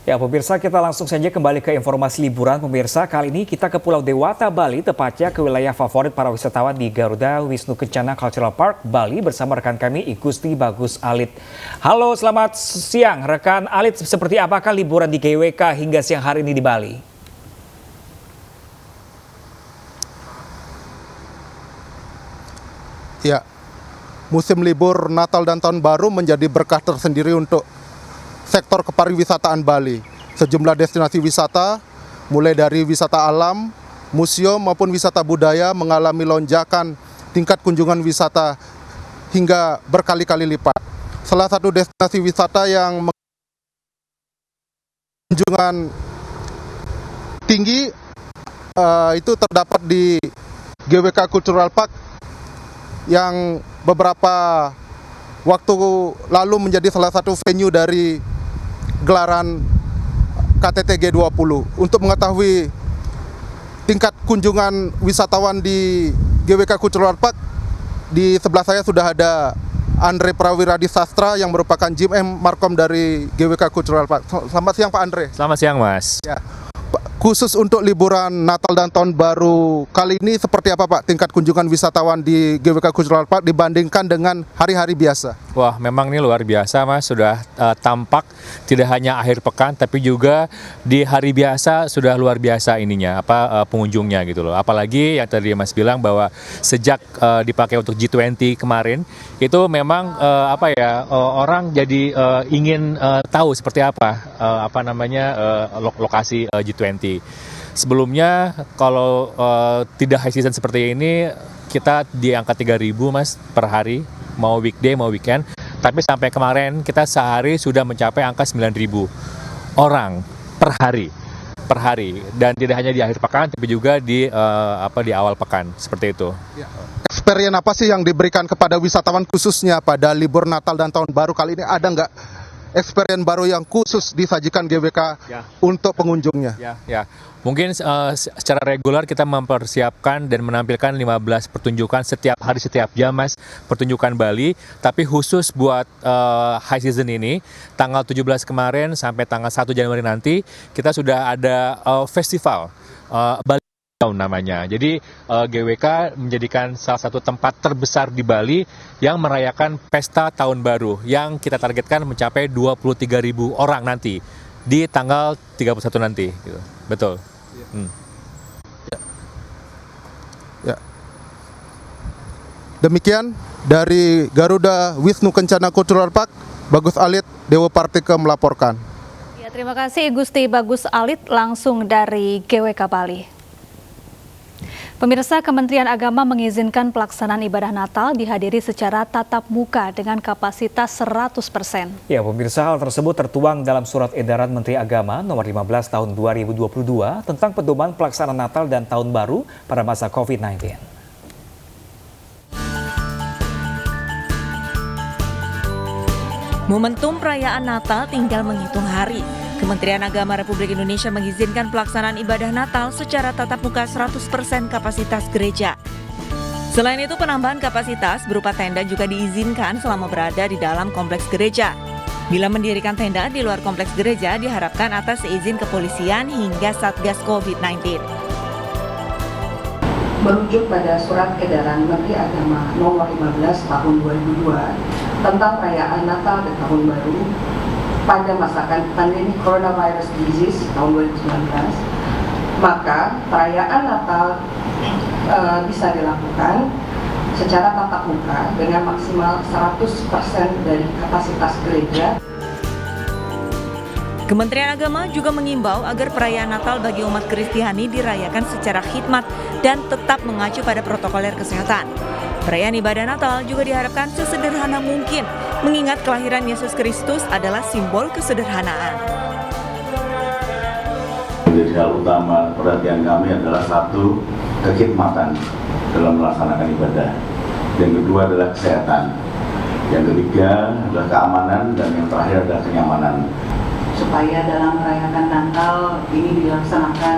Ya pemirsa, kita langsung saja kembali ke informasi liburan pemirsa. Kali ini kita ke Pulau Dewata, Bali, tepatnya ke wilayah favorit para wisatawan di Garuda Wisnu Kencana Cultural Park, Bali bersama rekan kami Igusti Bagus Alit. Halo, selamat siang rekan Alit, seperti apakah liburan di GWK hingga siang hari ini di Bali? Ya, musim libur Natal dan Tahun Baru menjadi berkah tersendiri untuk sektor kepariwisataan Bali. Sejumlah destinasi wisata, mulai dari wisata alam, museum maupun wisata budaya mengalami lonjakan tingkat kunjungan wisata hingga berkali-kali lipat. Salah satu destinasi wisata yang kunjungan tinggi itu terdapat di GWK Cultural Park yang beberapa waktu lalu menjadi salah satu venue dari gelaran KTT G20. Untuk mengetahui tingkat kunjungan wisatawan di GWK Cultural Park, di sebelah saya sudah ada Andre Prawiradi Sastra yang merupakan GM Markom dari GWK Cultural Park. Selamat siang Pak Andre. Selamat siang Mas. Ya. Khusus untuk liburan Natal dan Tahun Baru kali ini seperti apa Pak tingkat kunjungan wisatawan di GWK Cultural Park dibandingkan dengan hari-hari biasa? Wah, memang ini luar biasa Mas, sudah tampak tidak hanya akhir pekan tapi juga di hari biasa sudah luar biasa ininya pengunjungnya gitu loh. Apalagi yang tadi Mas bilang bahwa sejak dipakai untuk G20 kemarin itu memang orang jadi ingin tahu seperti apa lokasi G20. Sebelumnya kalau tidak high season seperti ini kita di angka 3.000 Mas per hari, mau weekday mau weekend, tapi sampai kemarin kita sehari sudah mencapai angka 9.000 orang per hari dan tidak hanya di akhir pekan tapi juga di awal pekan seperti itu. Ya. Experience apa sih yang diberikan kepada wisatawan khususnya pada libur Natal dan Tahun Baru kali ini? Ada nggak experience baru yang khusus disajikan GWK untuk pengunjungnya? Ya. Mungkin secara reguler kita mempersiapkan dan menampilkan 15 pertunjukan setiap hari, setiap jam Mas, pertunjukan Bali. Tapi khusus buat high season ini, tanggal 17 kemarin sampai tanggal 1 Januari nanti, kita sudah ada festival Bali namanya. Jadi GWK menjadikan salah satu tempat terbesar di Bali yang merayakan pesta tahun baru yang kita targetkan mencapai 23.000 orang nanti di tanggal 31 nanti gitu. Betul. Ya. Demikian dari Garuda Wisnu Kencana Cultural Park, Bagus Alit, Dewa Partika melaporkan. Ya, terima kasih Gusti Bagus Alit langsung dari GWK Bali. Pemirsa, Kementerian Agama mengizinkan pelaksanaan ibadah Natal dihadiri secara tatap muka dengan kapasitas 100%. Ya pemirsa, hal tersebut tertuang dalam Surat Edaran Menteri Agama nomor 15 tahun 2022 tentang pedoman pelaksanaan Natal dan Tahun Baru pada masa COVID-19. Momentum perayaan Natal tinggal menghitung hari. Kementerian Agama Republik Indonesia mengizinkan pelaksanaan ibadah Natal secara tatap muka 100% kapasitas gereja. Selain itu, penambahan kapasitas berupa tenda juga diizinkan selama berada di dalam kompleks gereja. Bila mendirikan tenda di luar kompleks gereja, diharapkan atas izin kepolisian hingga Satgas COVID-19. Merujuk pada Surat Edaran Menteri Agama nomor 15 tahun 2002 tentang perayaan Natal dan Tahun Baru pada masa pandemi coronavirus disease tahun 2019, maka perayaan Natal bisa dilakukan secara tatap muka dengan maksimal 100% dari kapasitas gereja. Kementerian Agama juga mengimbau agar perayaan Natal bagi umat Kristiani dirayakan secara khidmat dan tetap mengacu pada protokoler kesehatan. Perayaan ibadah Natal juga diharapkan sesederhana mungkin, mengingat kelahiran Yesus Kristus adalah simbol kesederhanaan. Menjadi hal utama perhatian kami adalah satu, kekhidmatan dalam melaksanakan ibadah. Yang kedua adalah kesehatan. Yang ketiga adalah keamanan dan yang terakhir adalah kenyamanan. Supaya dalam merayakan Natal ini dilaksanakan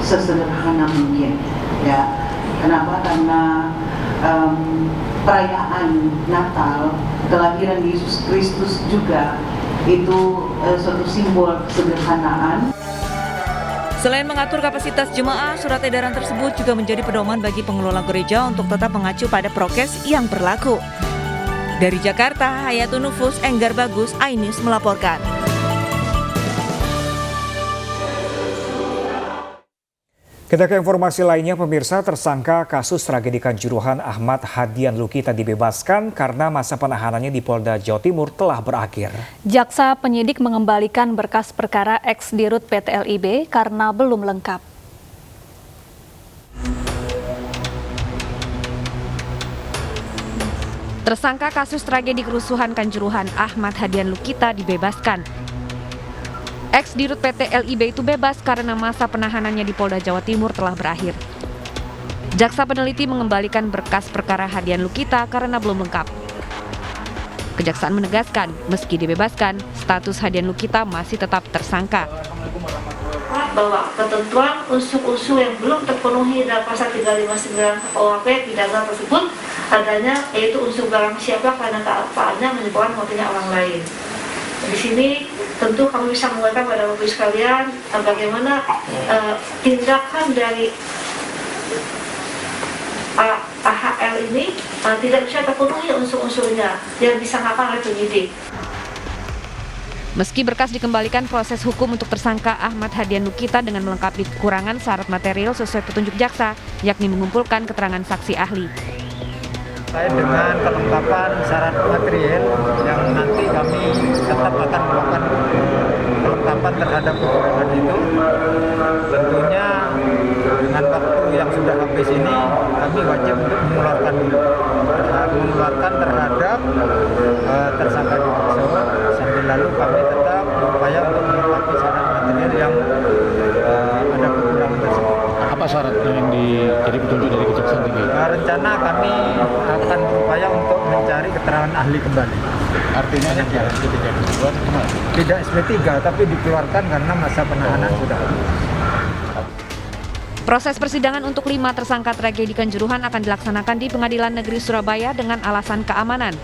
sesederhana mungkin, ya. Kenapa? Karena perayaan Natal, kelahiran Yesus Kristus juga itu suatu simbol kesederhanaan. Selain mengatur kapasitas jemaah, surat edaran tersebut juga menjadi pedoman bagi pengelola gereja untuk tetap mengacu pada prokes yang berlaku. Dari Jakarta, Hayatun Nufus, Enggar Bagus, iNews melaporkan. Kita ke informasi lainnya, pemirsa. Tersangka kasus tragedi Kanjuruhan Ahmad Hadian Lukita dibebaskan karena masa penahanannya di Polda Jawa Timur telah berakhir. Jaksa penyidik mengembalikan berkas perkara ex-dirut PT LIB karena belum lengkap. Tersangka kasus tragedi kerusuhan Kanjuruhan Ahmad Hadian Lukita dibebaskan. Ex-dirut PT LIB itu bebas karena masa penahanannya di Polda Jawa Timur telah berakhir. Jaksa peneliti mengembalikan berkas perkara Hadian Lukita karena belum lengkap. Kejaksaan menegaskan, meski dibebaskan, status Hadian Lukita masih tetap tersangka. Bahwa ketentuan unsur-unsur yang belum terpenuhi dalam pasal 359 KUHP pidana tersebut adanya, yaitu unsur barang siapa karena kealpaannya menyebabkan matinya orang lain. Di sini tentu kami bisa mengatakan pada Bapak Ibu sekalian bagaimana tindakan dari AHL ini tidak bisa terpenuhi unsur-unsurnya yang disangkakan oleh penyidik. Meski berkas dikembalikan, proses hukum untuk tersangka Ahmad Hadian Lukita dengan melengkapi kekurangan syarat material sesuai petunjuk jaksa, yakni mengumpulkan keterangan saksi ahli. Saya dengan kelengkapan syarat material yang nanti kami tetap akan melakukan kelengkapan terhadap kekurangan itu. Tentunya dengan waktu yang sudah habis ini kami wajib untuk mengeluarkan terhadap tersangka dimaksud. Sambil lalu kami tetap berupaya untuk melengkapi syarat material yang ada kekurangan tersebut. Apa syaratnya yang jadi petunjuk dari Kejaksaan Tinggi? Rencana kami akan berupaya untuk mencari keterangan ahli kembali. Artinya tidak SP3 tapi dikeluarkan karena masa penahanan sudah habis. Proses persidangan untuk 5 tersangka tragedi Kanjuruhan akan dilaksanakan di Pengadilan Negeri Surabaya dengan alasan keamanan.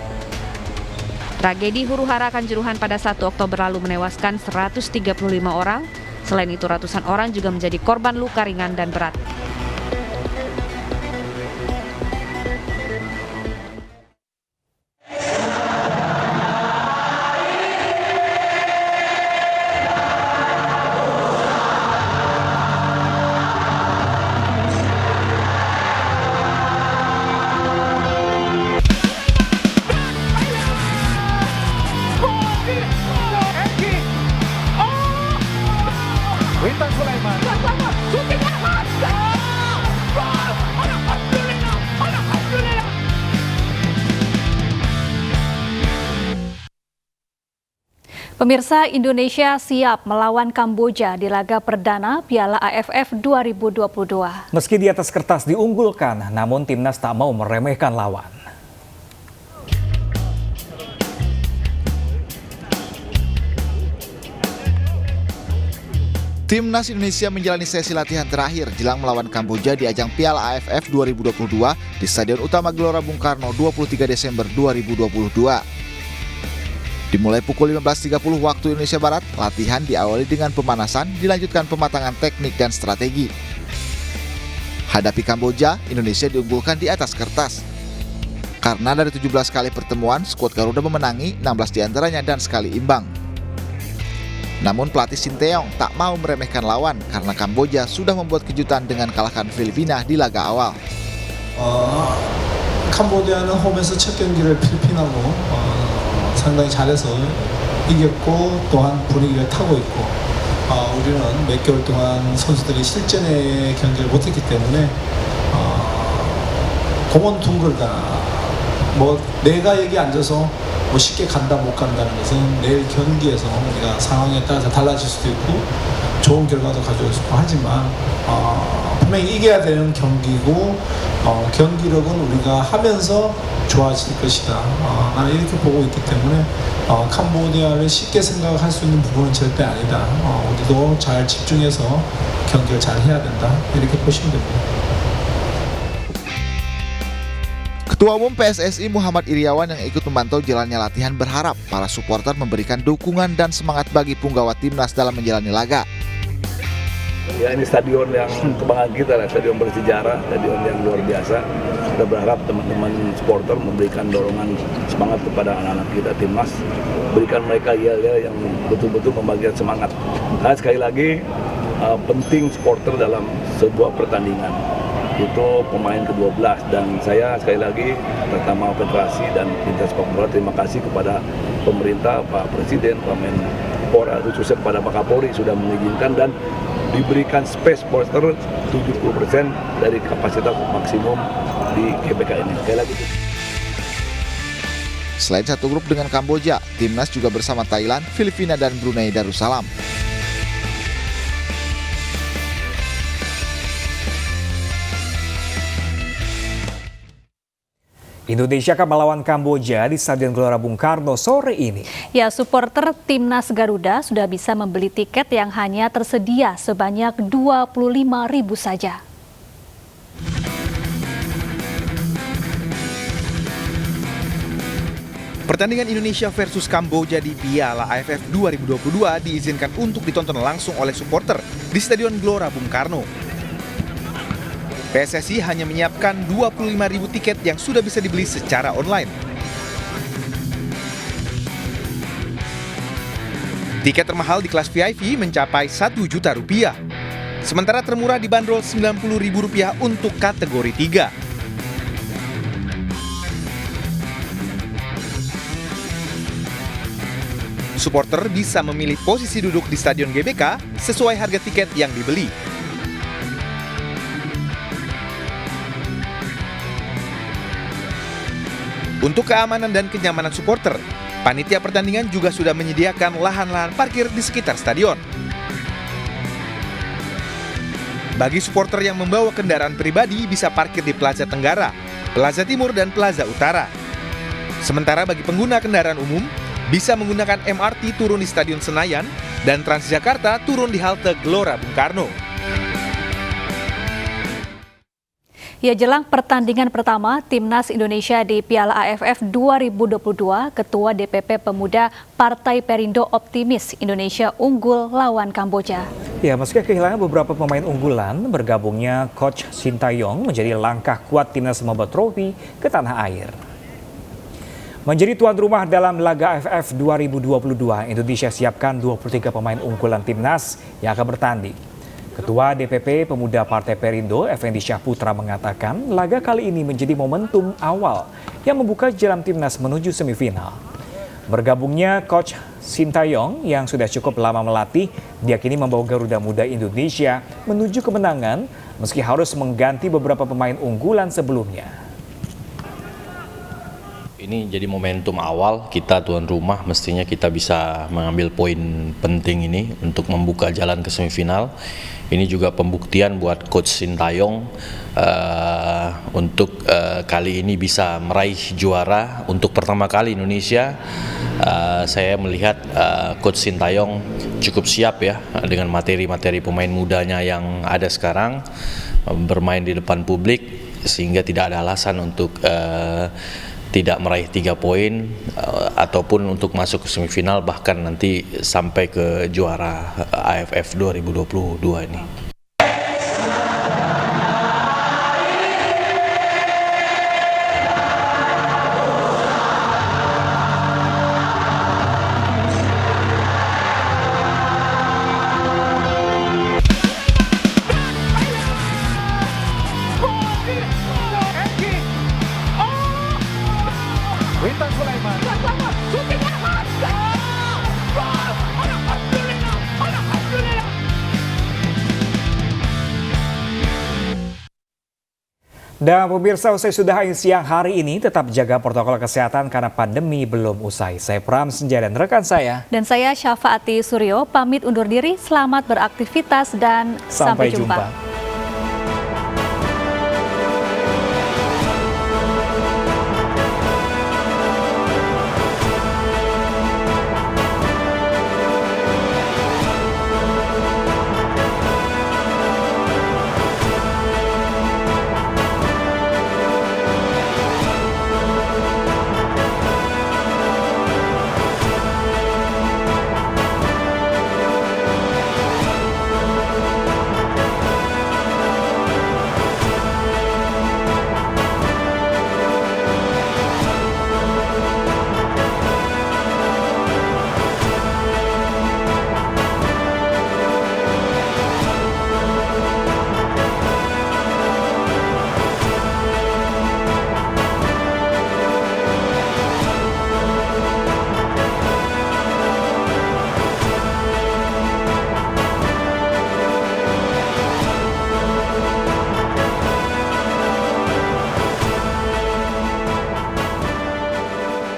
Tragedi huru-hara Kanjuruhan pada 1 Oktober lalu menewaskan 135 orang. Selain itu, ratusan orang juga menjadi korban luka ringan dan berat. Pemirsa, Indonesia siap melawan Kamboja di laga perdana Piala AFF 2022. Meski di atas kertas diunggulkan, namun timnas tak mau meremehkan lawan. Timnas Indonesia menjalani sesi latihan terakhir jelang melawan Kamboja di ajang Piala AFF 2022 di Stadion Utama Gelora Bung Karno 23 Desember 2022. Dimulai pukul 15.30 waktu Indonesia Barat, latihan diawali dengan pemanasan, dilanjutkan pematangan teknik dan strategi. Hadapi Kamboja, Indonesia diunggulkan di atas kertas. Karena dari 17 kali pertemuan, skuad Garuda memenangi 16 diantaranya dan sekali imbang. Namun pelatih Sinteyong tak mau meremehkan lawan karena Kamboja sudah membuat kejutan dengan kalahkan Filipina di laga awal. 캄보디아는 홈에서 첫 경기를 필리핀하고 상당히 잘해서 이겼고 또한 분위기를 타고 있고 우리는 몇 개월 동안 선수들이 실전의 경기를 못했기 때문에 공은 둥글다. 뭐 내가 여기 앉아서 뭐 쉽게 간다 못 간다는 것은 내일 경기에서 우리가 상황에 따라서 달라질 수도 있고 좋은 결과도 가져올 수 있고 하지만 분명히 이겨야 되는 경기고 경기력은 우리가 하면서 좋아질 것이다. 나는 이렇게 보고 있기 때문에 캄보디아를 쉽게 생각할 수 있는 부분은 절대 아니다. 우리도 잘 집중해서 경기를 잘 해야 된다. 이렇게 보시면 됩니다. Ketua Umum PSSI Muhammad Iriawan yang ikut memantau jalannya latihan berharap para supporter memberikan dukungan dan semangat bagi punggawa timnas dalam menjalani laga. Ya, ini stadion yang kebanggaan kita, stadion bersejarah, stadion yang luar biasa. Kita berharap teman-teman supporter memberikan dorongan semangat kepada anak-anak kita timnas, berikan mereka yel-yel yang betul-betul membagikan semangat. Nah, sekali lagi penting supporter dalam sebuah pertandingan. Itu pemain ke-12 dan saya sekali lagi pertama Federasi dan Lintas Sepak Bola terima kasih kepada pemerintah, Pak Presiden, Pak Menpora, khususnya kepada Pak Kapolri sudah mengizinkan dan diberikan space supporter 70% dari kapasitas maksimum di GBK ini. Sekali lagi. Selain satu grup dengan Kamboja, timnas juga bersama Thailand, Filipina, dan Brunei Darussalam. Indonesia akan melawan Kamboja di Stadion Gelora Bung Karno sore ini. Ya, supporter timnas Garuda sudah bisa membeli tiket yang hanya tersedia sebanyak 25.000 saja. Pertandingan Indonesia versus Kamboja di Piala AFF 2022 diizinkan untuk ditonton langsung oleh supporter di Stadion Gelora Bung Karno. PSSI hanya menyiapkan 25.000 tiket yang sudah bisa dibeli secara online. Tiket termahal di kelas VIP mencapai Rp1.000.000. Sementara termurah dibanderol Rp90.000 untuk kategori 3. Supporter bisa memilih posisi duduk di Stadion GBK sesuai harga tiket yang dibeli. Untuk keamanan dan kenyamanan supporter, panitia pertandingan juga sudah menyediakan lahan-lahan parkir di sekitar stadion. Bagi supporter yang membawa kendaraan pribadi bisa parkir di Plaza Tenggara, Plaza Timur, dan Plaza Utara. Sementara bagi pengguna kendaraan umum, bisa menggunakan MRT turun di Stadion Senayan dan Transjakarta turun di halte Gelora Bung Karno. Ya, jelang pertandingan pertama Timnas Indonesia di Piala AFF 2022, Ketua DPP Pemuda Partai Perindo optimis Indonesia unggul lawan Kamboja. Ya, meski kehilangan beberapa pemain unggulan, bergabungnya Coach Sintayong menjadi langkah kuat Timnas membawa trofi ke tanah air. Menjadi tuan rumah dalam laga AFF 2022, Indonesia siapkan 23 pemain unggulan Timnas yang akan bertanding. Ketua DPP Pemuda Partai Perindo, Effendi Syahputra mengatakan laga kali ini menjadi momentum awal yang membuka jalan Timnas menuju semifinal. Bergabungnya Coach Sintayong yang sudah cukup lama melatih, diyakini membawa Garuda Muda Indonesia menuju kemenangan meski harus mengganti beberapa pemain unggulan sebelumnya. Ini jadi momentum awal kita tuan rumah, mestinya kita bisa mengambil poin penting ini untuk membuka jalan ke semifinal. Ini juga pembuktian buat Coach Sintayong untuk kali ini bisa meraih juara untuk pertama kali Indonesia. Saya melihat Coach Sintayong cukup siap ya dengan materi-materi pemain mudanya yang ada sekarang bermain di depan publik, sehingga tidak ada alasan untuk tidak meraih 3 poin ataupun untuk masuk ke semifinal, bahkan nanti sampai ke juara AFF 2022 ini. Witan Sulaiman. Dan pemirsa, usai sudah siang hari ini, tetap jaga protokol kesehatan karena pandemi belum usai. Saya Pram Senja dan rekan saya. Dan saya Syafaati Suryo, pamit undur diri, selamat beraktivitas dan sampai jumpa.